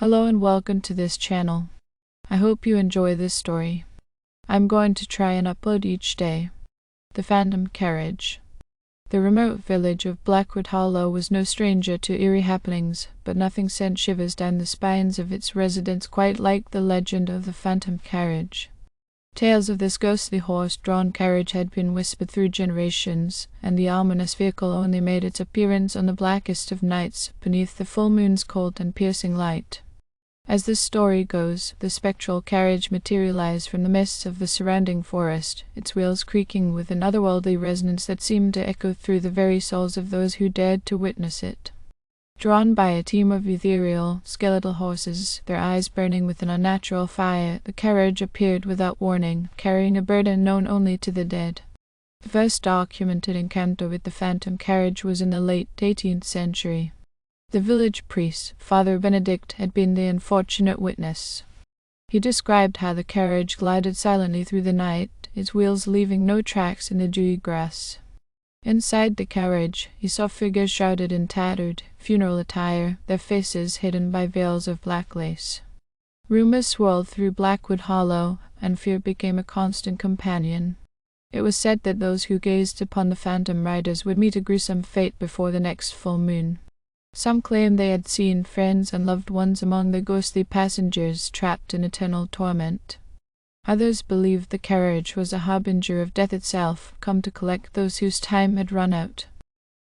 Hello and welcome to this channel. I hope you enjoy this story. I'm going to try and upload each day. The Phantom Carriage. The remote village of Blackwood Hollow was no stranger to eerie happenings, but nothing sent shivers down the spines of its residents quite like the legend of the Phantom Carriage. Tales of this ghostly horse-drawn carriage had been whispered through generations, and the ominous vehicle only made its appearance on the blackest of nights beneath the full moon's cold and piercing light. As the story goes, the spectral carriage materialized from the mists of the surrounding forest, its wheels creaking with an otherworldly resonance that seemed to echo through the very souls of those who dared to witness it. Drawn by a team of ethereal, skeletal horses, their eyes burning with an unnatural fire, the carriage appeared without warning, carrying a burden known only to the dead. The first documented encounter with the Phantom Carriage was in the late 18th century. The village priest, Father Benedict, had been the unfortunate witness. He described how the carriage glided silently through the night, its wheels leaving no tracks in the dewy grass. Inside the carriage, he saw figures shrouded in tattered, funeral attire, their faces hidden by veils of black lace. Rumors swirled through Blackwood Hollow, and fear became a constant companion. It was said that those who gazed upon the phantom riders would meet a gruesome fate before the next full moon. Some claimed they had seen friends and loved ones among the ghostly passengers trapped in eternal torment. Others believed the carriage was a harbinger of death itself, come to collect those whose time had run out.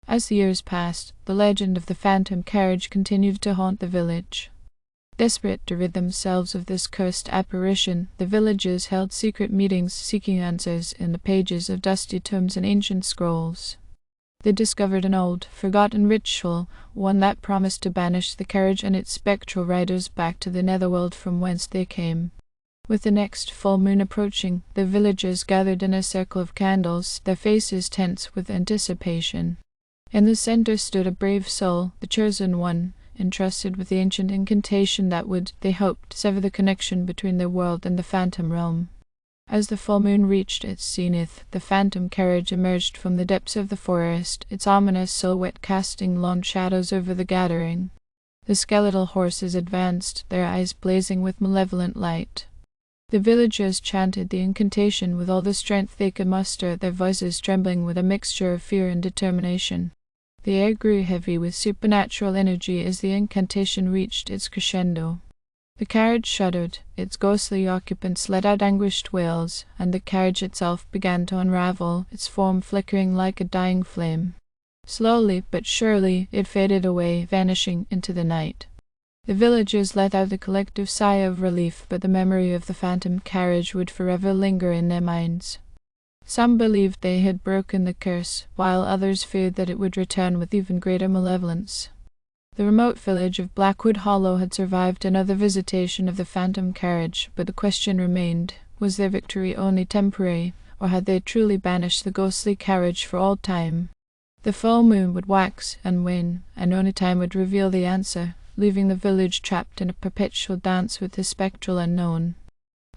As the years passed, the legend of the Phantom Carriage continued to haunt the village. Desperate to rid themselves of this cursed apparition, the villagers held secret meetings seeking answers in the pages of dusty tomes and ancient scrolls. They discovered an old, forgotten ritual, one that promised to banish the carriage and its spectral riders back to the netherworld from whence they came. With the next full moon approaching, the villagers gathered in a circle of candles, their faces tense with anticipation. In the center stood a brave soul, the chosen one, entrusted with the ancient incantation that would, they hoped, sever the connection between their world and the phantom realm. As the full moon reached its zenith, the Phantom Carriage emerged from the depths of the forest, its ominous silhouette casting long shadows over the gathering. The skeletal horses advanced, their eyes blazing with malevolent light. The villagers chanted the incantation with all the strength they could muster, their voices trembling with a mixture of fear and determination. The air grew heavy with supernatural energy as the incantation reached its crescendo. The carriage shuddered, its ghostly occupants let out anguished wails, and the carriage itself began to unravel, its form flickering like a dying flame. Slowly but surely it faded away, vanishing into the night. The villagers let out a collective sigh of relief, but the memory of the Phantom Carriage would forever linger in their minds. Some believed they had broken the curse, while others feared that it would return with even greater malevolence. The remote village of Blackwood Hollow had survived another visitation of the Phantom Carriage, but the question remained, was their victory only temporary, or had they truly banished the ghostly carriage for all time? The full moon would wax and wane, and only time would reveal the answer, leaving the village trapped in a perpetual dance with the spectral unknown.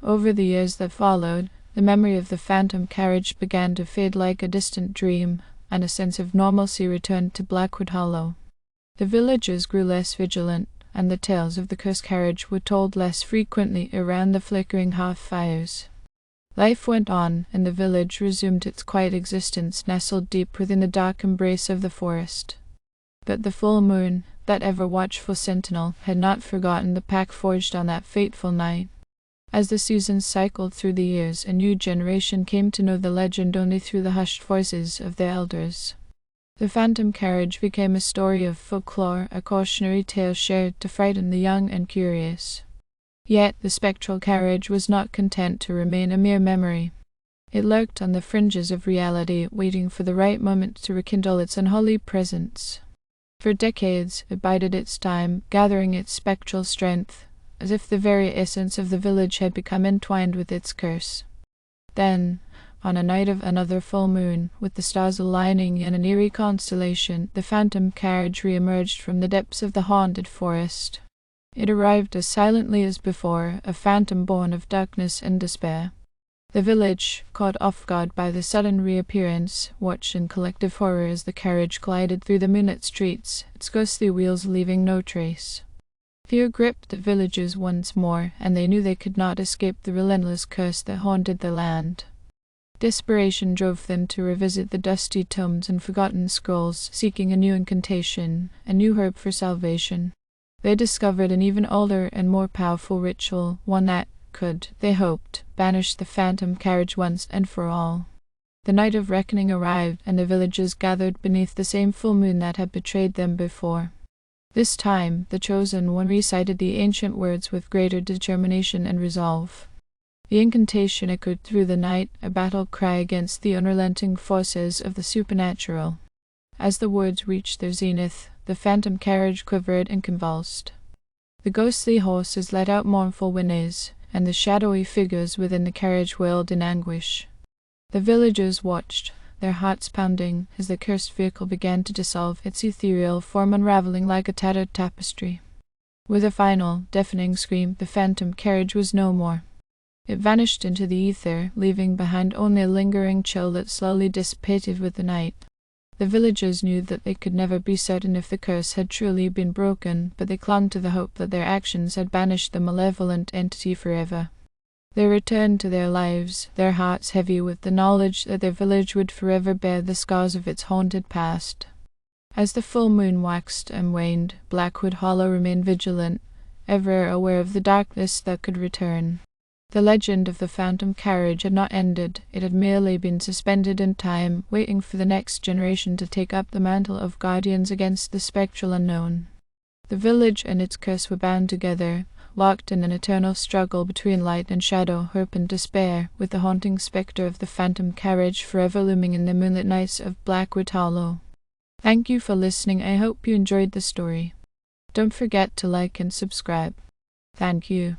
Over the years that followed, the memory of the Phantom Carriage began to fade like a distant dream, and a sense of normalcy returned to Blackwood Hollow. The villagers grew less vigilant, and the tales of the cursed carriage were told less frequently around the flickering hearth fires. Life went on, and the village resumed its quiet existence nestled deep within the dark embrace of the forest. But the full moon, that ever-watchful sentinel, had not forgotten the pact forged on that fateful night. As the seasons cycled through the years, a new generation came to know the legend only through the hushed voices of their elders. The Phantom Carriage became a story of folklore, a cautionary tale shared to frighten the young and curious. Yet the spectral carriage was not content to remain a mere memory. It lurked on the fringes of reality, waiting for the right moment to rekindle its unholy presence. For decades it bided its time, gathering its spectral strength, as if the very essence of the village had become entwined with its curse. Then, on a night of another full moon, with the stars aligning in an eerie constellation, the Phantom Carriage re-emerged from the depths of the haunted forest. It arrived as silently as before, a phantom born of darkness and despair. The village, caught off guard by the sudden reappearance, watched in collective horror as the carriage glided through the moonlit streets, its ghostly wheels leaving no trace. Fear gripped the villagers once more, and they knew they could not escape the relentless curse that haunted the land. Desperation drove them to revisit the dusty tomes and forgotten scrolls, seeking a new incantation, a new hope for salvation. They discovered an even older and more powerful ritual, one that could, they hoped, banish the Phantom Carriage once and for all. The night of reckoning arrived, and the villagers gathered beneath the same full moon that had betrayed them before. This time, the Chosen One recited the ancient words with greater determination and resolve. The incantation echoed through the night, a battle cry against the unrelenting forces of the supernatural. As the words reached their zenith, the Phantom Carriage quivered and convulsed. The ghostly horses let out mournful whinnies, and the shadowy figures within the carriage wailed in anguish. The villagers watched, their hearts pounding, as the cursed vehicle began to dissolve, its ethereal form unraveling like a tattered tapestry. With a final, deafening scream, the Phantom Carriage was no more. It vanished into the ether, leaving behind only a lingering chill that slowly dissipated with the night. The villagers knew that they could never be certain if the curse had truly been broken, but they clung to the hope that their actions had banished the malevolent entity forever. They returned to their lives, their hearts heavy with the knowledge that their village would forever bear the scars of its haunted past. As the full moon waxed and waned, Blackwood Hollow remained vigilant, ever aware of the darkness that could return. The legend of the Phantom Carriage had not ended, it had merely been suspended in time, waiting for the next generation to take up the mantle of guardians against the spectral unknown. The village and its curse were bound together, locked in an eternal struggle between light and shadow, hope and despair, with the haunting spectre of the Phantom Carriage forever looming in the moonlit nights of Blackwood Hollow. Thank you for listening. I hope you enjoyed the story. Don't forget to like and subscribe. Thank you.